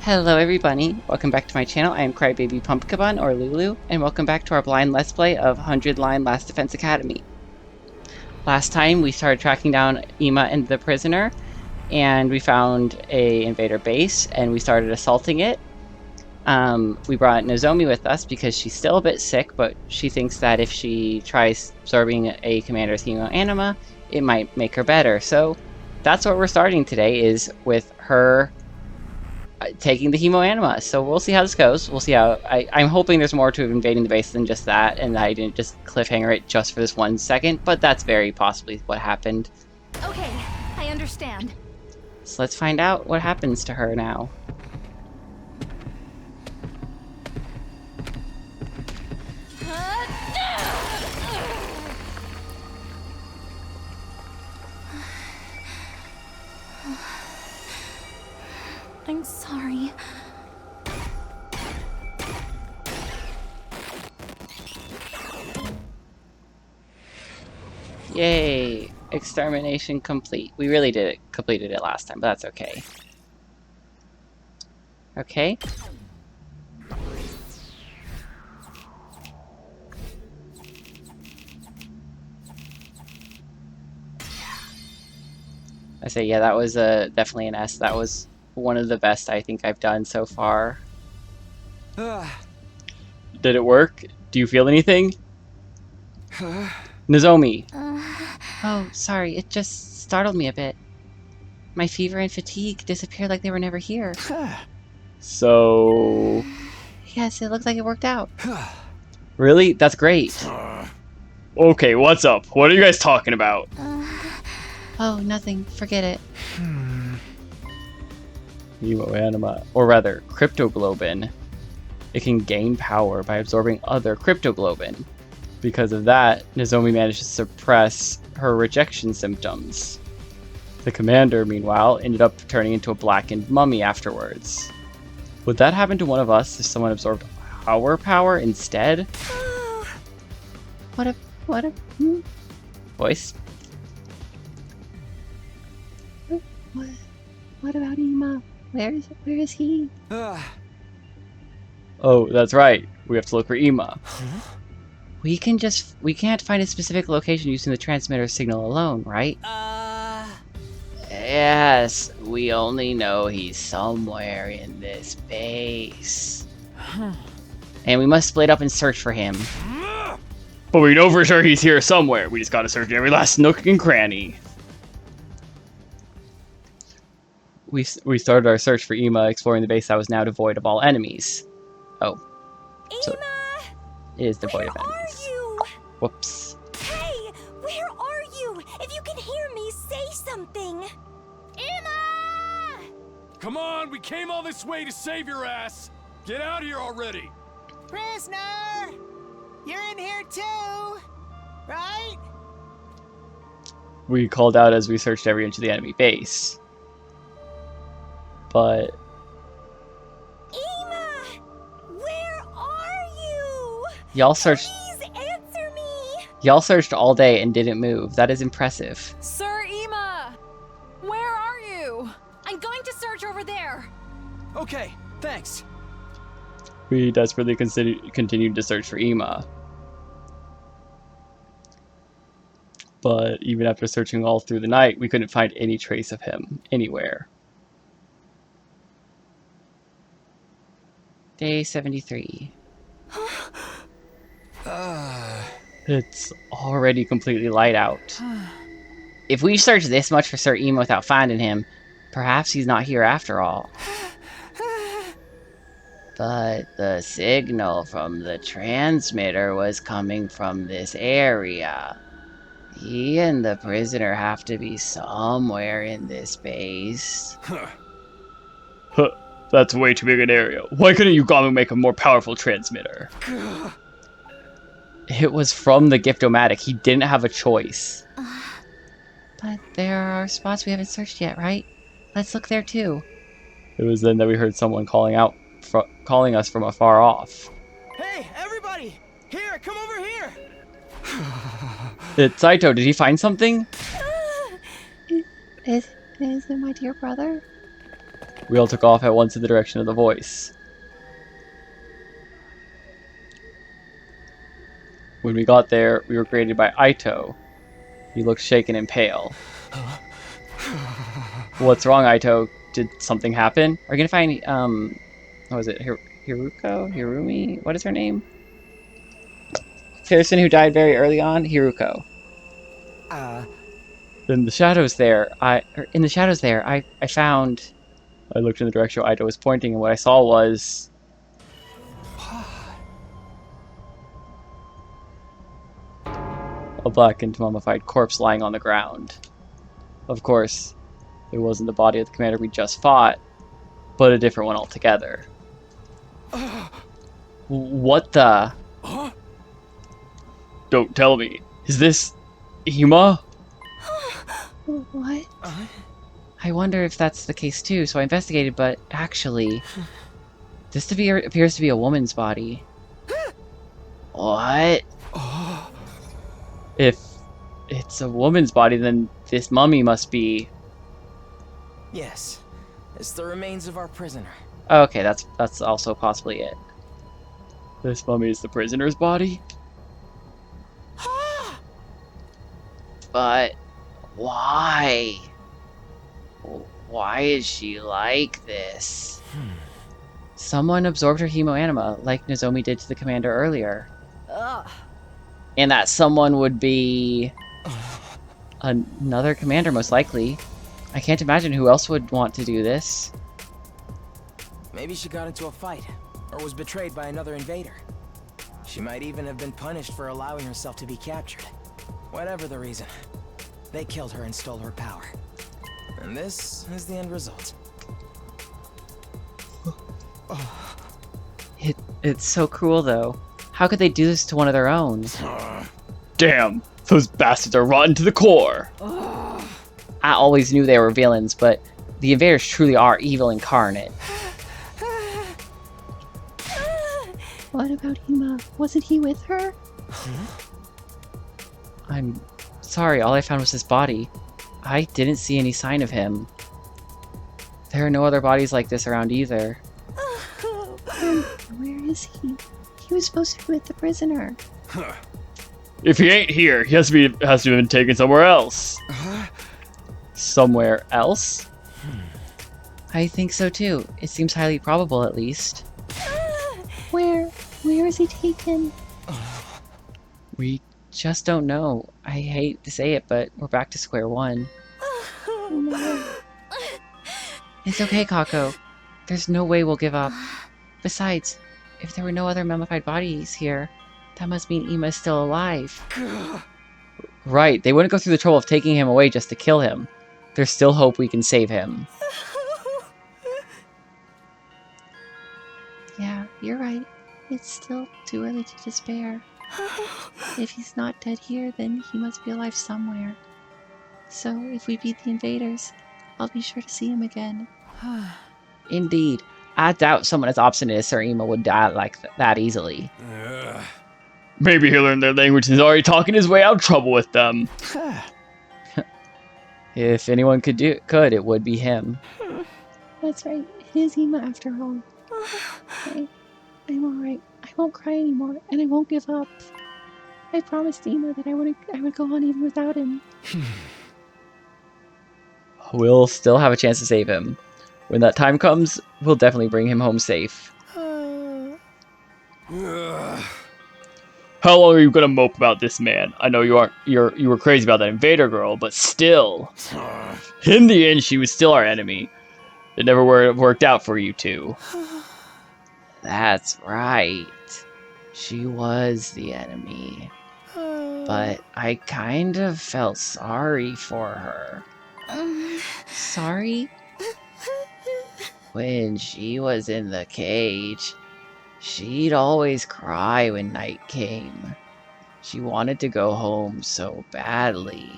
Hello everybody, welcome back to my channel. I am Crybaby Pumpkabun, or Lulu, and welcome back to our blind Let's Play of 100 Line Last Defense Academy. Last time we started tracking down Ima and the prisoner, and we found a invader base, and we started assaulting it. We brought Nozomi with us because she's still a bit sick, but she thinks that if she tries absorbing a commander's hemoanima, it might make her better. So that's what we're starting today, is with her taking the hemoanima. So we'll see how this goes. We'll see how... I'm hoping there's more to invading the base than just that, and I didn't just cliffhanger it just for this 1 second, but that's very possibly what happened. Okay, I understand. So let's find out what happens to her now. I'm sorry. Yay! Extermination complete. We really completed it last time, but that's okay. Okay. I say, yeah, that was definitely an S. That was one of the best I think I've done so far. Did it work? Do you feel anything? Nozomi! Oh, sorry, it just startled me a bit. My fever and fatigue disappeared like they were never here. So... Yes, it looks like it worked out. Really? That's great. Okay, what's up? What are you guys talking about? Oh, nothing. Forget it. Hemoanima, or rather, cryptoglobin. It can gain power by absorbing other cryptoglobin. Because of that, Nozomi managed to suppress her rejection symptoms. The commander, meanwhile, ended up turning into a blackened mummy afterwards. Would that happen to one of us if someone absorbed our power instead? What a voice? What about Ima? Where is he? Oh, that's right. We have to look for Ima. We can't find a specific location using the transmitter signal alone, right? Yes, we only know he's somewhere in this base. And we must split up and search for him. But we know for sure he's here somewhere. We just gotta search every last nook and cranny. We started our search for Ima, exploring the base that was now devoid of all enemies. Oh. So it is devoid of enemies. Where are you? Whoops. Hey, where are you? If you can hear me, say something. Emma! Come on, we came all this way to save your ass. Get out of here already. Prisoner! You're in here too, right? We called out as we searched every inch of the enemy base. But... Emma! Where are you? Y'all searched... Please answer me! Y'all searched all day and didn't move. That is impressive. Sir Ima! Where are you? I'm going to search over there. Okay, thanks. We desperately continued to search for Ima. But even after searching all through the night, we couldn't find any trace of him anywhere. Day 73. It's already completely light out. If we search this much for Sir Ima without finding him, perhaps he's not here after all. But the signal from the transmitter was coming from this area. He and the prisoner have to be somewhere in this base. Huh. That's way too big an area. Why couldn't you make a more powerful transmitter? It was from the Giftomatic. He didn't have a choice. But there are spots we haven't searched yet, right? Let's look there too. It was then that we heard someone calling us from afar off. Hey, everybody! Here, come over here! It's Saito. Did he find something? Is it my dear brother? We all took off at once in the direction of the voice. When we got there, we were greeted by Aito. He looked shaken and pale. What's wrong, Aito? Did something happen? Are you gonna find, what was it? Hiruko? Hirumi? What is her name? Person who died very early on? Hiruko. In the shadows there, I found... I looked in the direction Aito was pointing, and what I saw was... a blackened, mummified corpse lying on the ground. Of course, it wasn't the body of the commander we just fought, but a different one altogether. What the... Don't tell me. Is this... Ima? What? I wonder if that's the case too, so I investigated, but actually... this appears to be a woman's body. What? If it's a woman's body, then this mummy must be... Yes. It's the remains of our prisoner. Okay, that's also possibly it. This mummy is the prisoner's body? But why? Why is she like this? Someone absorbed her hemoanima, like Nozomi did to the commander earlier. Ugh. And that someone would be... another commander, most likely. I can't imagine who else would want to do this. Maybe she got into a fight, or was betrayed by another invader. She might even have been punished for allowing herself to be captured. Whatever the reason, they killed her and stole her power. And this is the end result. It's so cruel, though. How could they do this to one of their own? Damn, those bastards are rotten to the core. I always knew they were villains, but the invaders truly are evil incarnate. What about Ima? Wasn't he with her? I'm sorry, all I found was his body. I didn't see any sign of him. There are no other bodies like this around either. Where is he? He was supposed to be with the prisoner. If he ain't here, he has to have been taken somewhere else. Somewhere else? I think so too. It seems highly probable, at least. Where is he taken? We just don't know. I hate to say it, but we're back to square one. It's okay, Kako. There's no way we'll give up. Besides, if there were no other mummified bodies here, that must mean Ima is still alive. Right, they wouldn't go through the trouble of taking him away just to kill him. There's still hope we can save him. Yeah, you're right. It's still too early to despair. If he's not dead here, then he must be alive somewhere. So, if we beat the invaders, I'll be sure to see him again. Indeed. I doubt someone as obstinate as Sir Ima would die like that easily. Maybe he learned their language and is already talking his way out of trouble with them. If anyone could, it would be him. That's right. It is Ima after all. I'm alright. I won't cry anymore, and I won't give up. I promised Ima that I would go on even without him. We'll still have a chance to save him. When that time comes, we'll definitely bring him home safe. How long are you gonna mope about this man? I know you were crazy about that invader girl, but still. In the end, she was still our enemy. It never worked out for you two. That's right. She was the enemy. But I kind of felt sorry for her. Sorry? When she was in the cage, she'd always cry when night came. She wanted to go home so badly.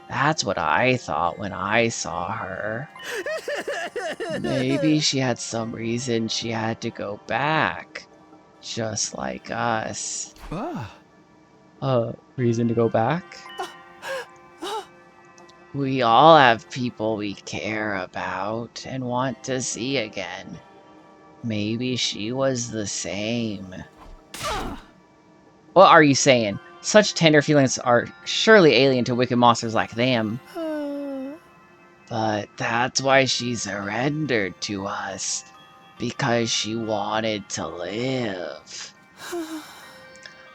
That's what I thought when I saw her. Maybe she had some reason she had to go back. Just like us. Reason to go back? We all have people we care about and want to see again. Maybe she was the same. What are you saying? Such tender feelings are surely alien to wicked monsters like them. But that's why she surrendered to us. Because she wanted to live.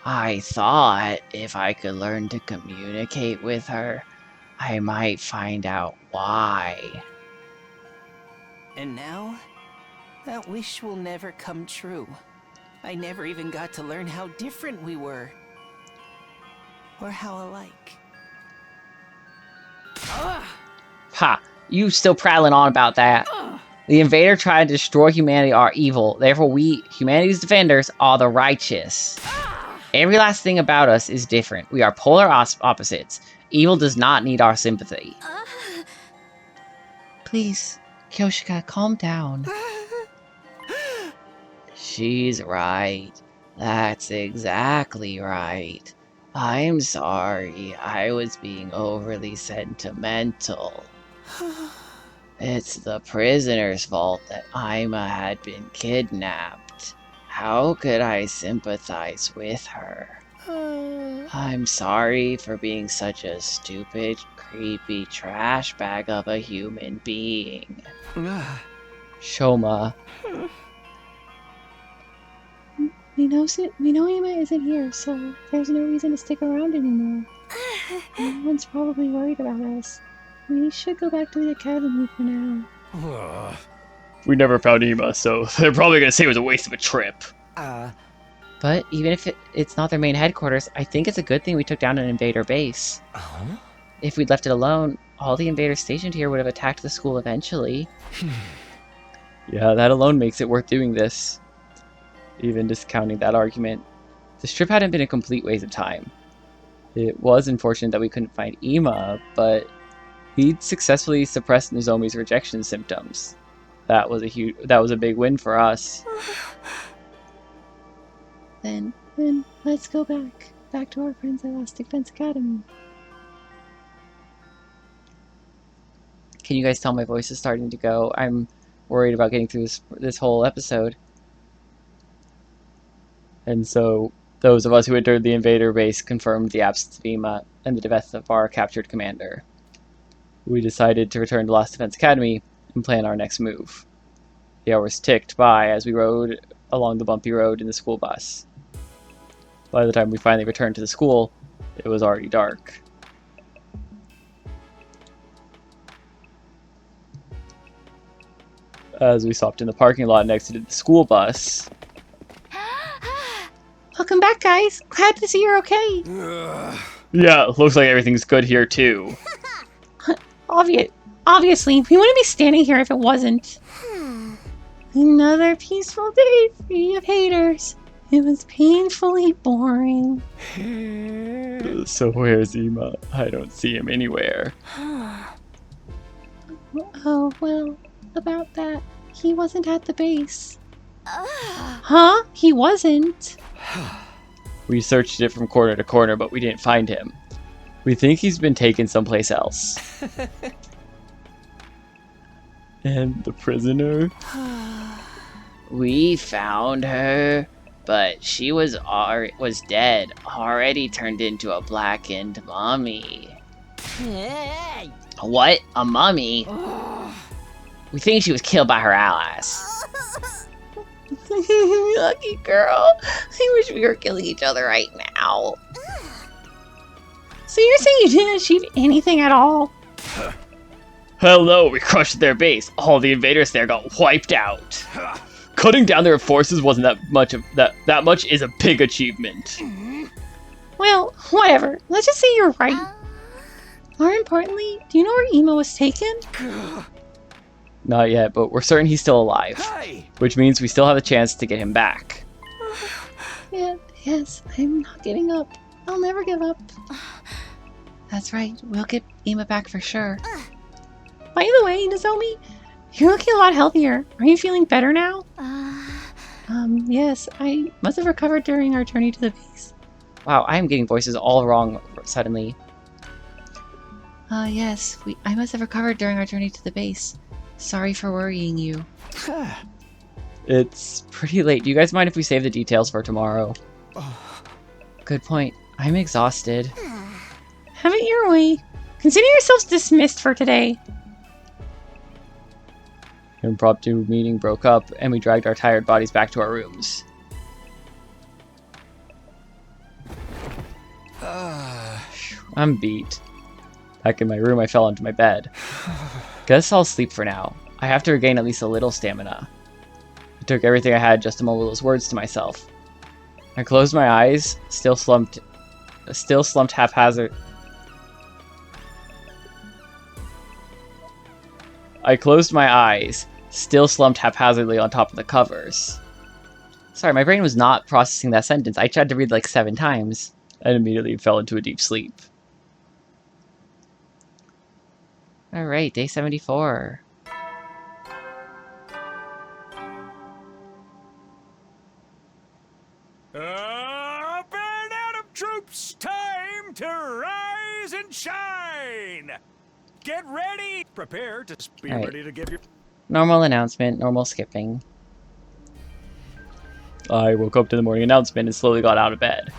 I thought if I could learn to communicate with her, I might find out why. And now, that wish will never come true. I never even got to learn how different we were. Or how alike. Ha! You still prattling on about that. The invader tried to destroy humanity are evil. Therefore we, humanity's defenders, are the righteous. Every last thing about us is different. We are polar opposites. Evil does not need our sympathy. Please, Kyoshika, calm down. She's right. That's exactly right. I'm sorry. I was being overly sentimental. It's the prisoner's fault that Ima had been kidnapped. How could I sympathize with her? I'm sorry for being such a stupid, creepy trash bag of a human being. Shoma. We know Ima isn't here, so there's no reason to stick around anymore. Everyone's probably worried about us. We should go back to the academy for now. We never found Ima, so they're probably gonna say it was a waste of a trip. But even if it's not their main headquarters, I think it's a good thing we took down an invader base. If we'd left it alone, all the invaders stationed here would have attacked the school eventually. Yeah, that alone makes it worth doing this. Even discounting that argument. This trip hadn't been a complete waste of time. It was unfortunate that we couldn't find Ima, but he'd successfully suppressed Nozomi's rejection symptoms. That was a big win for us. Then let's go back to our friends at Last Defense Academy. Can you guys tell my voice is starting to go? I'm worried about getting through this whole episode. And so, those of us who entered the invader base confirmed the absence of Ima and the death of our captured commander. We decided to return to Last Defense Academy and plan our next move. The hours ticked by as we rode along the bumpy road in the school bus. By the time we finally returned to the school, it was already dark. As we stopped in the parking lot next to the school bus... Welcome back, guys. Glad to see you're okay. Yeah, looks like everything's good here too. Obviously, we wouldn't be standing here if it wasn't. Another peaceful day free of haters. It was painfully boring. So where's Ima? I don't see him anywhere. Oh, well, about that, he wasn't at the base. Huh? He wasn't? We searched it from corner to corner, but we didn't find him. We think he's been taken someplace else. And the prisoner? We found her, but she was dead, already turned into a blackened mummy. What? A mummy? We think she was killed by her allies. Lucky girl. I wish we were killing each other right now. So you're saying you didn't achieve anything at all? Hell no, we crushed their base. All the invaders there got wiped out. Cutting down their forces wasn't that much is a big achievement. Well, whatever. Let's just say you're right. More importantly, do you know where Ima was taken? Not yet, but we're certain he's still alive. Which means we still have a chance to get him back. Yes, I'm not giving up. I'll never give up. That's right, we'll get Ima back for sure. By the way, Nozomi, you're looking a lot healthier. Are you feeling better now? Yes, I must have recovered during our journey to the base. Wow, I am getting voices all wrong suddenly. Yes, I must have recovered during our journey to the base. Sorry for worrying you. It's pretty late. Do you guys mind if we save the details for tomorrow? Good point. I'm exhausted. Have it your way. Consider yourselves dismissed for today. Impromptu meeting broke up, and we dragged our tired bodies back to our rooms. I'm beat. Back in my room, I fell onto my bed. Guess I'll sleep for now. I have to regain at least a little stamina. I took everything I had just to mumble those words to myself. I closed my eyes, still slumped haphazard. I closed my eyes, still slumped haphazardly on top of the covers. Sorry, my brain was not processing that sentence. I tried to read like 7 times, and immediately fell into a deep sleep. Alright, day 74. Up and out of troops! Time to rise and shine! Get ready! Prepare to be All right. ready to give your... Normal announcement, normal skipping. I woke up to the morning announcement and slowly got out of bed.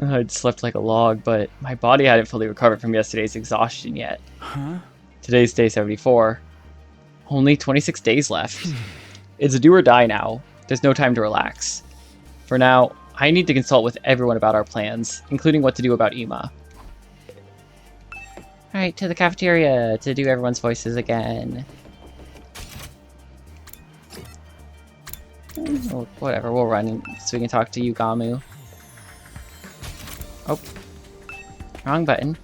I'd slept like a log, but my body hadn't fully recovered from yesterday's exhaustion yet. Today's day 74. Only 26 days left. It's a do or die now. There's no time to relax. For now, I need to consult with everyone about our plans, including what to do about Ima. Alright, to the cafeteria to do everyone's voices again. Oh, whatever, we'll run so we can talk to Yugamu. Oh. Wrong button.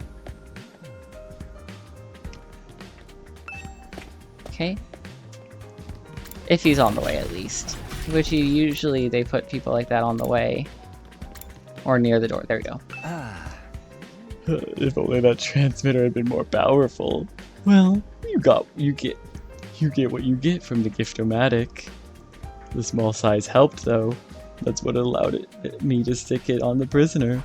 Okay. If he's on the way, at least. Which usually they put people like that on the way. Or near the door. There we go. If only that transmitter had been more powerful. Well, you get what you get from the Gift-O-Matic. The small size helped, though. That's what allowed me to stick it on the prisoner.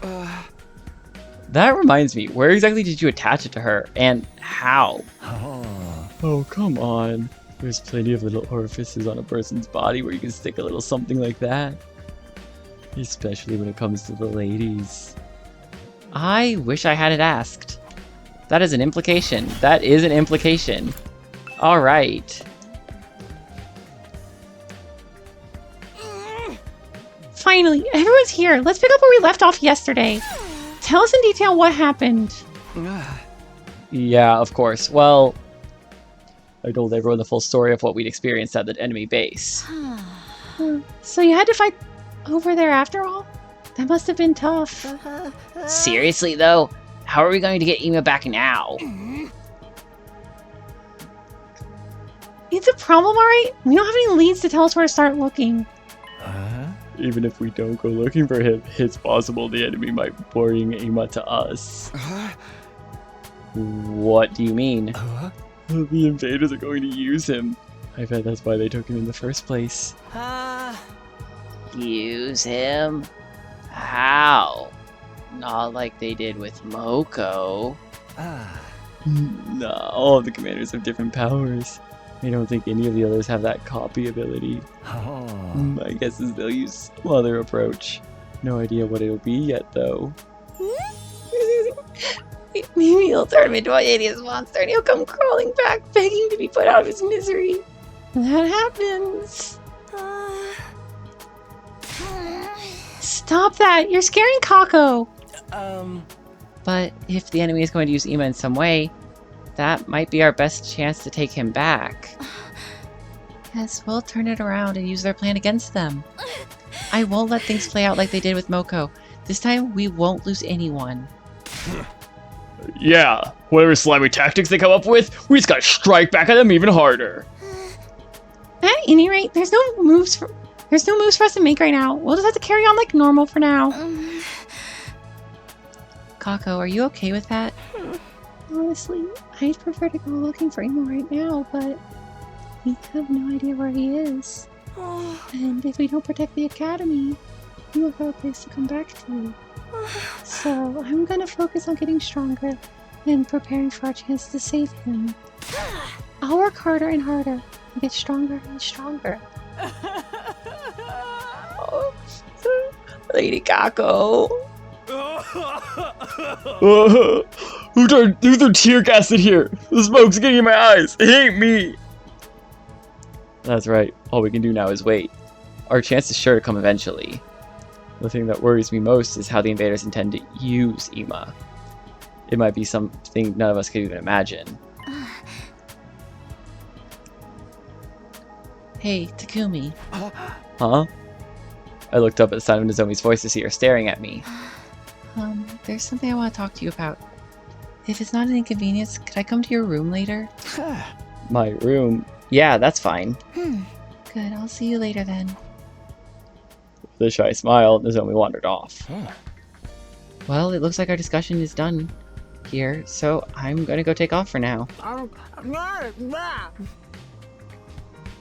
That reminds me, where exactly did you attach it to her, and how? Oh, come on. There's plenty of little orifices on a person's body where you can stick a little something like that. Especially when it comes to the ladies. I wish I had it asked. That is an implication. That is an implication. Alright. Finally, everyone's here. Let's pick up where we left off yesterday. Tell us in detail what happened. Yeah, of course. Well, I told everyone the full story of what we'd experienced at the enemy base. So you had to fight over there after all? That must have been tough. Seriously, though? How are we going to get Ima back now? It's a problem, alright? We don't have any leads to tell us where to start looking. Even if we don't go looking for him, it's possible the enemy might bring Ima to us. What do you mean? The invaders are going to use him. I bet that's why they took him in the first place. Use him? How? Not like they did with Moko. Nah, all of the commanders have different powers. I don't think any of the others have that copy ability. My guess is they'll use some other approach. No idea what it'll be yet, though. Maybe he'll turn him into a hideous monster and he'll come crawling back, begging to be put out of his misery. That happens. Stop that! You're scaring Kako! But if the enemy is going to use Ima in some way, that might be our best chance to take him back. Yes, we'll turn it around and use their plan against them. I won't let things play out like they did with Moko. This time, we won't lose anyone. Yeah, whatever slimy tactics they come up with, we just gotta strike back at them even harder. At any rate, there's no moves for us to make right now. We'll just have to carry on like normal for now. Kako, are you okay with that? Honestly, I'd prefer to go looking for Ima right now, but we have no idea where he is. And if we don't protect the academy, we will have a place to come back to. So I'm gonna focus on getting stronger and preparing for our chance to save him. I'll work harder and harder and get stronger and stronger. Oh, Lady Kako. Who threw tear gas in here? The smoke's getting in my eyes. It ain't me. That's right. All we can do now is wait. Our chance is sure to come eventually. The thing that worries me most is how the invaders intend to use Ima. It might be something none of us could even imagine. Hey, Takumi. Huh? I looked up at the sound of Nozomi's voice to see her staring at me. There's something I want to talk to you about. If it's not an inconvenience, could I come to your room later? My room? Yeah, that's fine. Good, I'll see you later then. With a shy smile, Nozomi wandered off. Well, it looks like our discussion is done here, so I'm gonna go take off for now.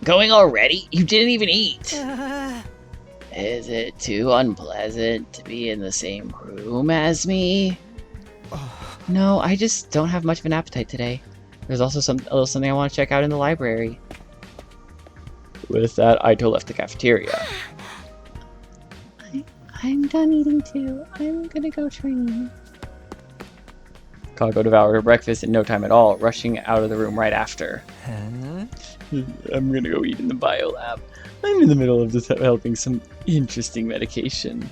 Going already? You didn't even eat! Is it too unpleasant to be in the same room as me? No, I just don't have much of an appetite today. There's also a little something I want to check out in the library. With that, Aito left the cafeteria. I'm done eating too. I'm gonna go train. Kako devoured her breakfast in no time at all, rushing out of the room right after. I'm gonna go eat in the bio lab. I'm in the middle of just helping some interesting medication.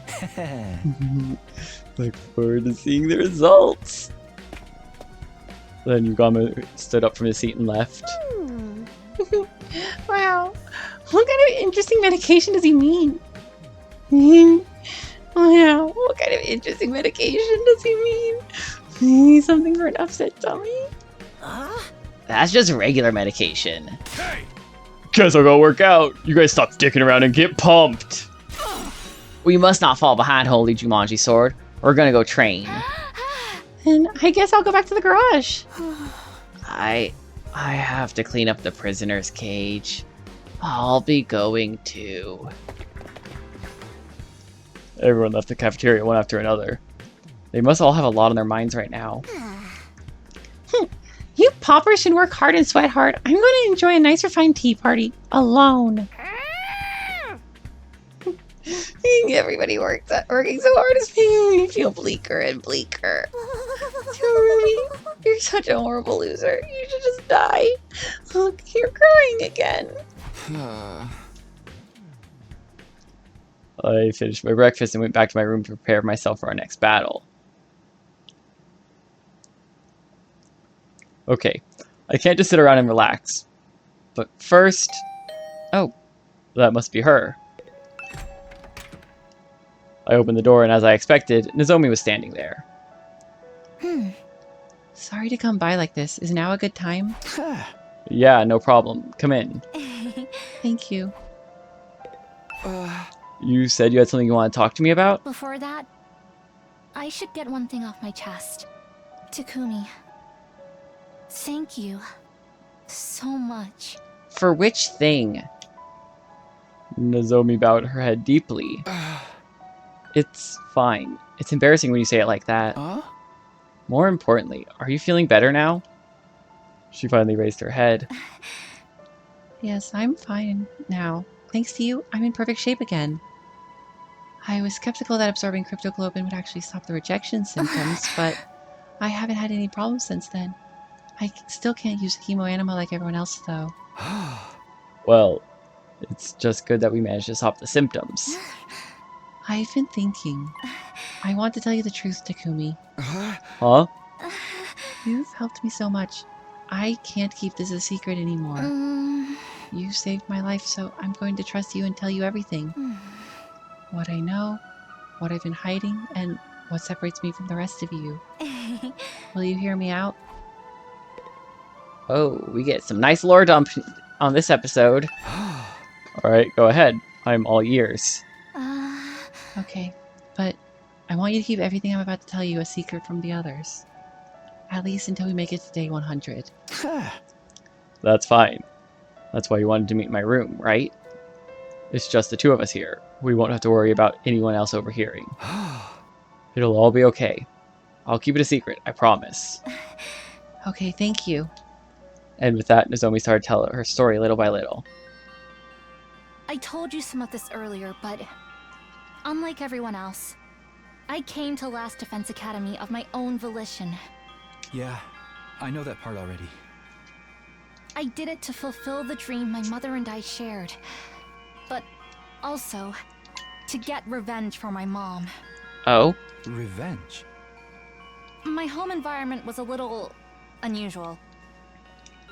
Look forward to seeing the results. Then Yugama stood up from his seat and left. Wow. What kind of interesting medication does he mean? Wow. What kind of interesting medication does he mean? Something for an upset tummy? That's just regular medication. Hey! Guess I'll go work out. You guys stop dicking around and get pumped. We must not fall behind, Holy Jumanji Sword. We're gonna go train. And I guess I'll go back to the garage. I have to clean up the prisoner's cage. I'll be going too. Everyone left the cafeteria one after another. They must all have a lot on their minds right now. You poppers should work hard and sweat hard. I'm going to enjoy a nice refined tea party. Alone. Everybody working so hard is making me feel bleaker and bleaker. Ruby, you're such a horrible loser. You should just die. Look, you're crying again. I finished my breakfast and went back to my room to prepare myself for our next battle. Okay, I can't just sit around and relax. But first... Oh, that must be her. I opened the door, and as I expected, Nozomi was standing there. Sorry to come by like this. Is now a good time? Yeah, no problem. Come in. Thank you. You said you had something you want to talk to me about? Before that, I should get one thing off my chest. Takumi, thank you so much. For which thing? Nozomi bowed her head deeply. It's fine. It's embarrassing when you say it like that. More importantly, are you feeling better now? She finally raised her head. Yes, I'm fine now. Thanks to you, I'm in perfect shape again. I was skeptical that absorbing cryptoglobin would actually stop the rejection symptoms, but I haven't had any problems since then. I still can't use chemoanima like everyone else, though. Well, it's just good that we managed to stop the symptoms. I've been thinking. I want to tell you the truth, Takumi. Huh? You've helped me so much. I can't keep this a secret anymore. You saved my life, so I'm going to trust you and tell you everything. What I know, what I've been hiding, and what separates me from the rest of you. Will you hear me out? Oh, we get some nice lore dump on this episode. Alright, go ahead. I'm all ears. Okay, but I want you to keep everything I'm about to tell you a secret from the others. At least until we make it to day 100. That's fine. That's why you wanted to meet in my room, right? It's just the two of us here. We won't have to worry about anyone else overhearing. It'll all be okay. I'll keep it a secret, I promise. Okay, thank you. And with that, Nozomi started telling her story little by little. I told you some of this earlier, but unlike everyone else, I came to Last Defense Academy of my own volition. Yeah, I know that part already. I did it to fulfill the dream my mother and I shared, but also to get revenge for my mom. Oh? Revenge? My home environment was a little unusual.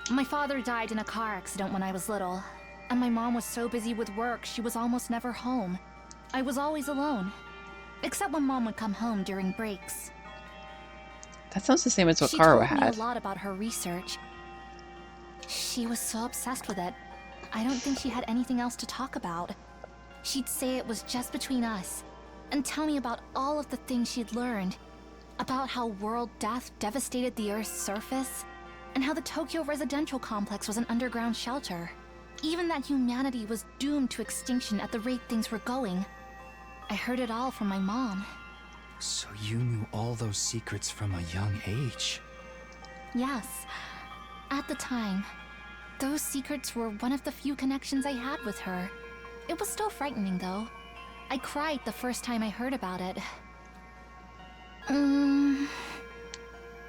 My father died in a car accident when I was little, and my mom was so busy with work she was almost never home. I was always alone, except when Mom would come home during breaks. That sounds the same as what She Kara told me a had. lot about her research. She was so obsessed with it, I don't think she had anything else to talk about. She'd say it was just between us, and tell me about all of the things she'd learned. About how world death devastated the Earth's surface, and how the Tokyo residential complex was an underground shelter. Even that humanity was doomed to extinction at the rate things were going. I heard it all from my mom. So you knew all those secrets from a young age? Yes. At the time, those secrets were one of the few connections I had with her. It was still frightening, though. I cried the first time I heard about it.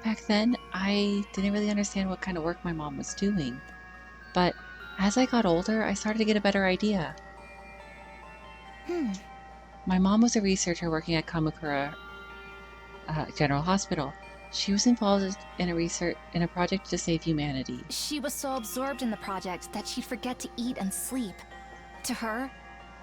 Back then, I didn't really understand what kind of work my mom was doing. But as I got older, I started to get a better idea. My mom was a researcher working at Kamakura General Hospital. She was involved in a project to save humanity. She was so absorbed in the project that she'd forget to eat and sleep. To her,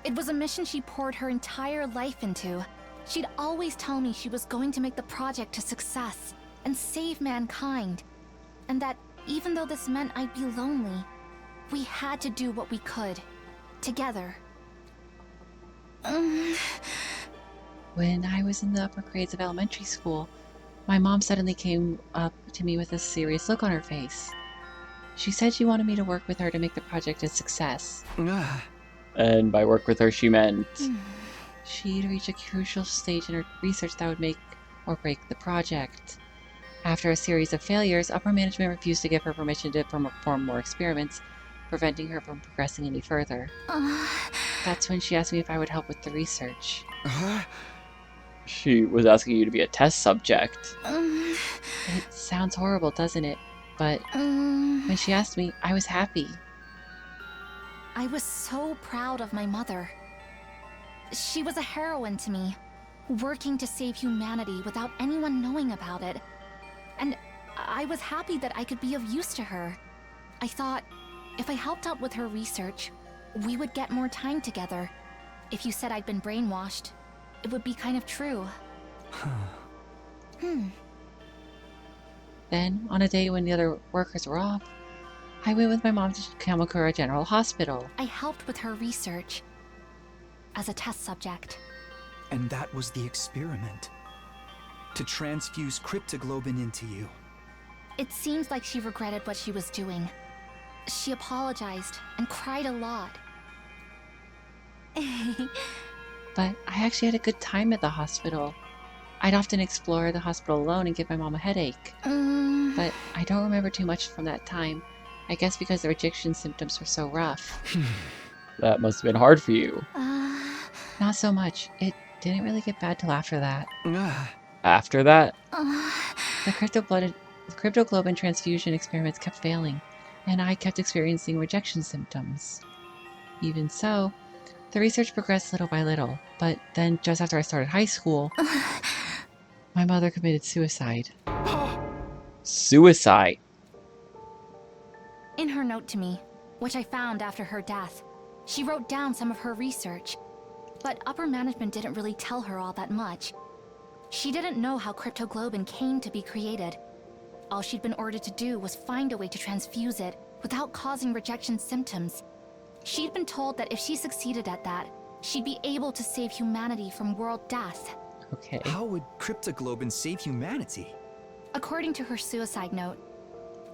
it was a mission she poured her entire life into. She'd always tell me she was going to make the project a success and save mankind. And that even though this meant I'd be lonely, we had to do what we could. Together. When I was in the upper grades of elementary school, my mom suddenly came up to me with a serious look on her face. She said she wanted me to work with her to make the project a success. And by work with her, she meant... She'd reach a crucial stage in her research that would make or break the project. After a series of failures, upper management refused to give her permission to perform more experiments, preventing her from progressing any further. That's when she asked me if I would help with the research. She was asking you to be a test subject. It sounds horrible, doesn't it? But when she asked me, I was happy. I was so proud of my mother. She was a heroine to me, working to save humanity without anyone knowing about it. And I was happy that I could be of use to her. I thought, if I helped out with her research, we would get more time together. If you said I'd been brainwashed, it would be kind of true. Then, on a day when the other workers were off, I went with my mom to Kamakura General Hospital. I helped with her research as a test subject. And that was the experiment. To transfuse cryptoglobin into you. It seems like she regretted what she was doing. She apologized and cried a lot. But I actually had a good time at the hospital. I'd often explore the hospital alone and give my mom a headache. But I don't remember too much from that time. I guess because the rejection symptoms were so rough. That must have been hard for you. Not so much. It didn't really get bad till after that. After that? The cryptoglobin transfusion experiments kept failing, and I kept experiencing rejection symptoms. Even so, the research progressed little by little, but then just after I started high school, my mother committed suicide. Suicide. In her note to me, which I found after her death, she wrote down some of her research. But upper management didn't really tell her all that much. She didn't know how cryptoglobin came to be created. All she'd been ordered to do was find a way to transfuse it without causing rejection symptoms. She'd been told that if she succeeded at that, she'd be able to save humanity from world death. Okay. How would cryptoglobin save humanity? According to her suicide note,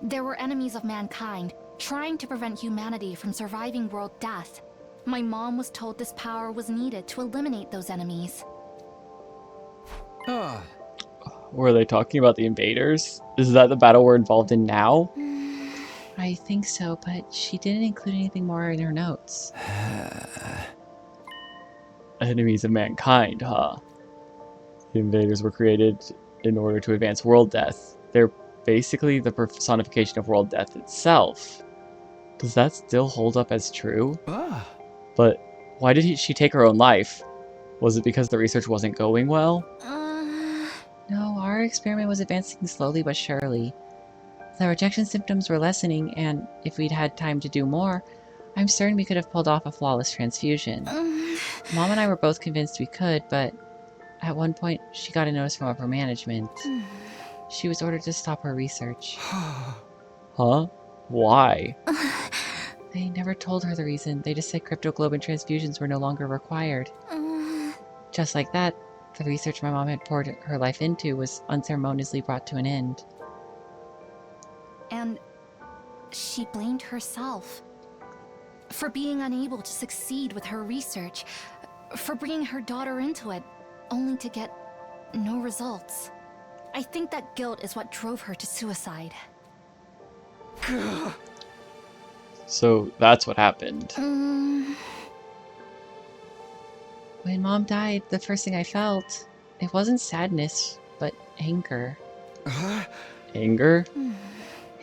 there were enemies of mankind trying to prevent humanity from surviving world death. My mom was told this power was needed to eliminate those enemies. Were they talking about the invaders? Is that the battle we're involved in now? I think so, but she didn't include anything more in her notes. Enemies of mankind, huh? The invaders were created in order to advance world death. They're basically the personification of world death itself. Does that still hold up as true? But why did she take her own life? Was it because the research wasn't going well? No, our experiment was advancing slowly but surely. The rejection symptoms were lessening, and if we'd had time to do more, I'm certain we could have pulled off a flawless transfusion. Mom and I were both convinced we could, but at one point, she got a notice from upper management. She was ordered to stop her research. Huh? Why? They never told her the reason. They just said cryptoglobin transfusions were no longer required. Just like that, the research my mom had poured her life into was unceremoniously brought to an end. And she blamed herself for being unable to succeed with her research, for bringing her daughter into it, only to get no results. I think that guilt is what drove her to suicide. So that's what happened. When Mom died, the first thing I felt, it wasn't sadness, but anger. Anger?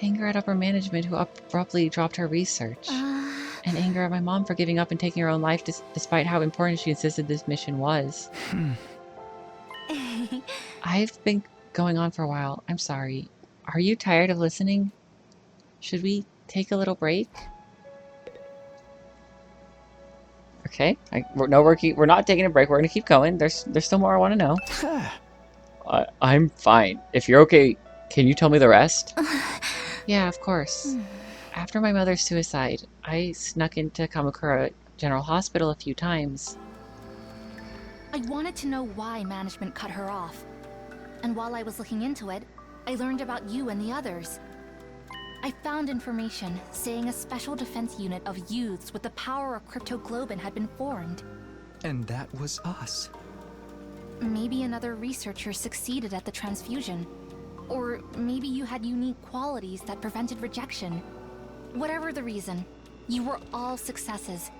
Anger at upper management who abruptly dropped her research. And anger at my mom for giving up and taking her own life despite how important she insisted this mission was. I've been going on for a while. I'm sorry. Are you tired of listening? Should we take a little break? Okay. We're not taking a break. We're going to keep going. There's still more I want to know. I'm fine. If you're okay, can you tell me the rest? Yeah, of course. After my mother's suicide, I snuck into Kamakura General Hospital a few times. I wanted to know why management cut her off. And while I was looking into it, I learned about you and the others. I found information saying a special defense unit of youths with the power of cryptoglobin had been formed. And that was us. Maybe another researcher succeeded at the transfusion. Or maybe you had unique qualities that prevented rejection. Whatever the reason, you were all successes.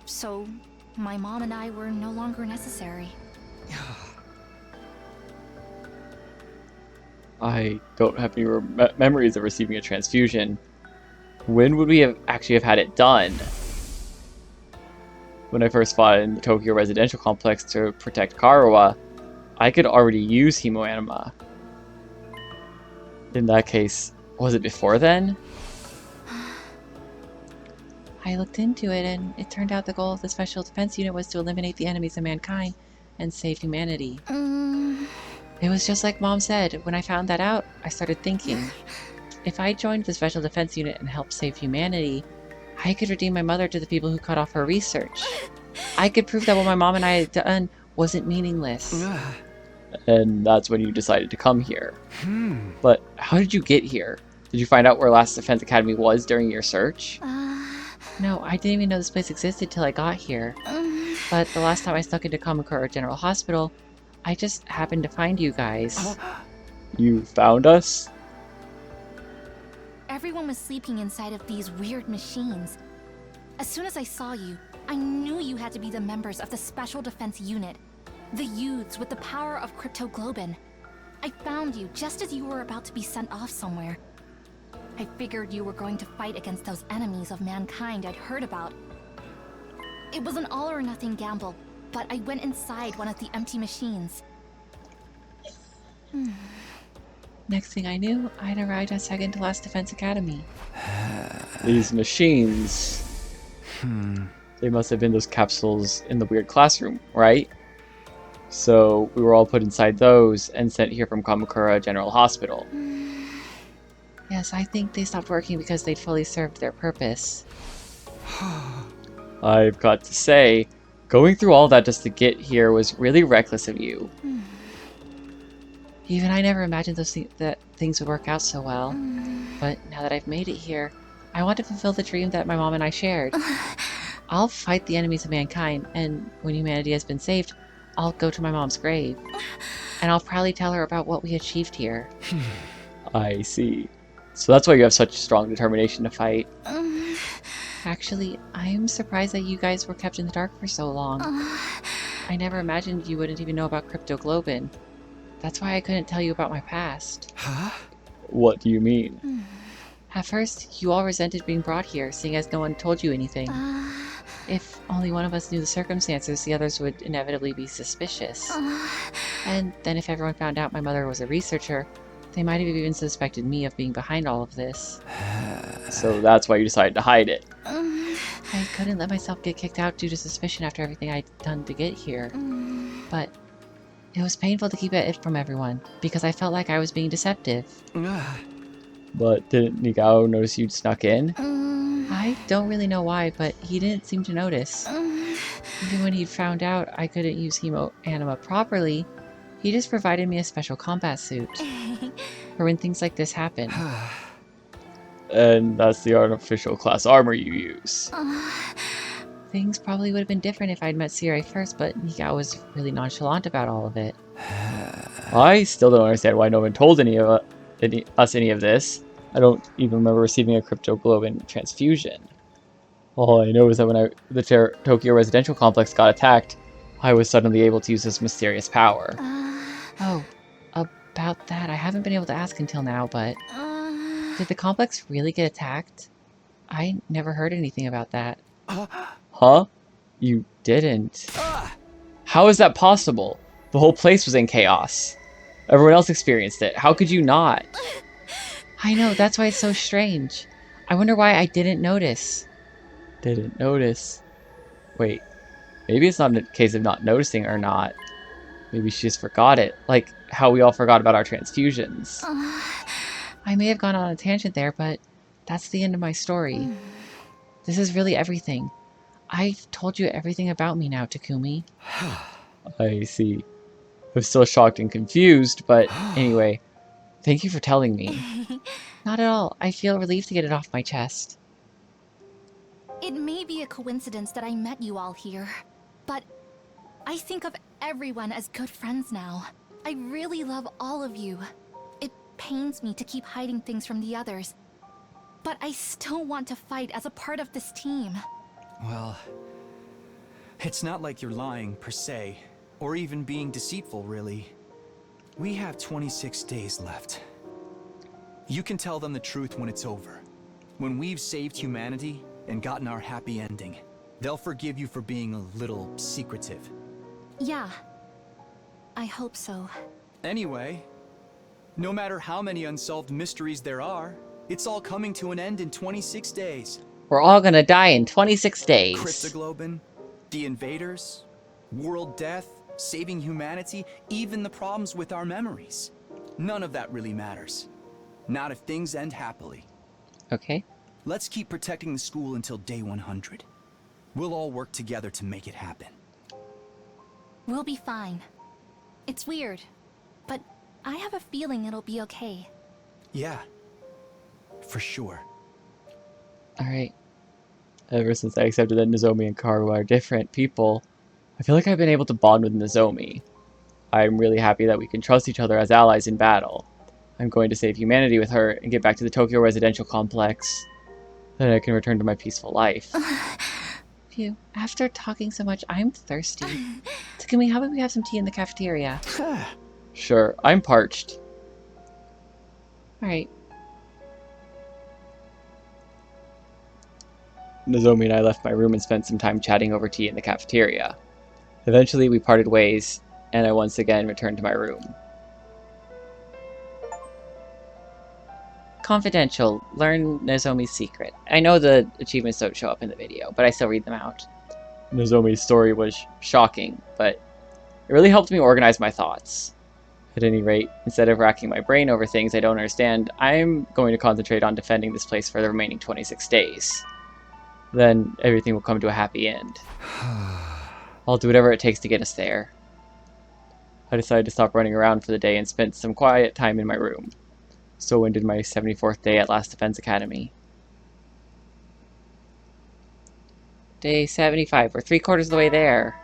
So, my mom and I were no longer necessary. I don't have any memories of receiving a transfusion. When would we have actually had it done? When I first fought in the Tokyo residential complex to protect Karawa, I could already use hemoanima. In that case, was it before then? I looked into it, and it turned out the goal of the Special Defense Unit was to eliminate the enemies of mankind and save humanity. It was just like Mom said. When I found that out, I started thinking, if I joined the Special Defense Unit and helped save humanity, I could redeem my mother to the people who cut off her research. I could prove that what my mom and I had done wasn't meaningless. And that's when you decided to come here. But how did you get here? Did you find out where Last Defense Academy was during your search? No, I didn't even know this place existed till I got here. But the last time I snuck into Kamakura General Hospital, I just happened to find you guys. You found us? Everyone was sleeping inside of these weird machines. As soon as I saw you, I knew you had to be the members of the Special Defense Unit. The youths with the power of cryptoglobin. I found you just as you were about to be sent off somewhere. I figured you were going to fight against those enemies of mankind I'd heard about. It was an all-or-nothing gamble, but I went inside one of the empty machines. Next thing I knew, I'd arrived at second to last Defense Academy. These machines... They must have been those capsules in the weird classroom, right? So we were all put inside those and sent here from Kamakura General Hospital. Yes, I think they stopped working because they'd fully served their purpose. I've got to say, going through all that just to get here was really reckless of you. Even I never imagined that things would work out so well. But now that I've made it here, I want to fulfill the dream that my mom and I shared. I'll fight the enemies of mankind, and when humanity has been saved, I'll go to my mom's grave. and I'll probably tell her about what we achieved here. I see. So that's why you have such strong determination to fight. Actually, I'm surprised that you guys were kept in the dark for so long. I never imagined you wouldn't even know about Cryptoglobin. That's why I couldn't tell you about my past. Huh? What do you mean? At first, you all resented being brought here, seeing as no one told you anything. If only one of us knew the circumstances, the others would inevitably be suspicious. And then if everyone found out my mother was a researcher, they might have even suspected me of being behind all of this. So that's why you decided to hide it. I couldn't let myself get kicked out due to suspicion after everything I'd done to get here. But it was painful to keep it from everyone, because I felt like I was being deceptive. But didn't Nigao notice you'd snuck in? I don't really know why, but he didn't seem to notice. Even when he found out I couldn't use Hemo Anima properly, he just provided me a special combat suit for when things like this happen. And that's the artificial class armor you use. Things probably would have been different if I'd met Sierra first, but Nigao was really nonchalant about all of it. I still don't understand why no one told us any of this. I don't even remember receiving a cryptoglobin transfusion. All I know is that when the Tokyo residential complex got attacked, I was suddenly able to use this mysterious power. Oh, about that, I haven't been able to ask until now, but did the complex really get attacked? I never heard anything about that. Huh? You didn't? How is that possible? The whole place was in chaos. Everyone else experienced it. How could you not? I know, that's why it's so strange. I wonder why I didn't notice. Didn't notice. Wait, maybe it's not a case of not noticing or not. Maybe she just forgot it, like how we all forgot about our transfusions. I may have gone on a tangent there, but that's the end of my story. This is really everything. I've told you everything about me now, Takumi. I see. I'm still shocked and confused, but anyway, thank you for telling me. Not at all. I feel relieved to get it off my chest. It may be a coincidence that I met you all here, but I think of everyone as good friends now. I really love all of you. It pains me to keep hiding things from the others, but I still want to fight as a part of this team. Well, it's not like you're lying, per se, or even being deceitful, really. We have 26 days left. You can tell them the truth when it's over. When we've saved humanity and gotten our happy ending, they'll forgive you for being a little secretive. Yeah, I hope so. Anyway, no matter how many unsolved mysteries there are, it's all coming to an end in 26 days. We're all gonna die in 26 days. Cryptoglobin, the invaders, world death, saving humanity, even the problems with our memories. None of that really matters. Not if things end happily. Okay. Let's keep protecting the school until day 100. We'll all work together to make it happen. We'll be fine. It's weird, but I have a feeling it'll be okay. Yeah, for sure. Alright. Ever since I accepted that Nozomi and Karu are different people, I feel like I've been able to bond with Nozomi. I'm really happy that we can trust each other as allies in battle. I'm going to save humanity with her and get back to the Tokyo residential complex. Then I can return to my peaceful life. Phew, after talking so much, I'm thirsty. Takumi, how about we have some tea in the cafeteria? Sure, I'm parched. Alright. Nozomi and I left my room and spent some time chatting over tea in the cafeteria. Eventually, we parted ways, and I once again returned to my room. Confidential. Learn Nozomi's secret. I know the achievements don't show up in the video, but I still read them out. Nozomi's story was shocking, but it really helped me organize my thoughts. At any rate, instead of racking my brain over things I don't understand, I'm going to concentrate on defending this place for the remaining 26 days. Then everything will come to a happy end. I'll do whatever it takes to get us there. I decided to stop running around for the day and spent some quiet time in my room. So ended my 74th day at Last Defense Academy. Day 75. We're 3/4 of the way there.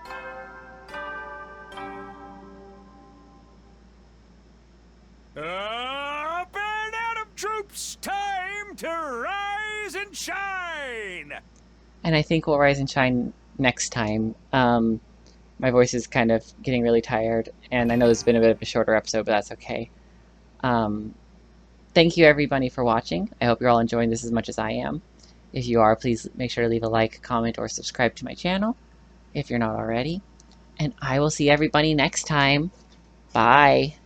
And I think we'll rise and shine next time. My voice is kind of getting really tired, and I know this has been a bit of a shorter episode, but that's okay. Thank you everybody for watching. I hope you're all enjoying this as much as I am. If you are, please make sure to leave a like, comment, or subscribe to my channel if you're not already. And I will see everybody next time. Bye.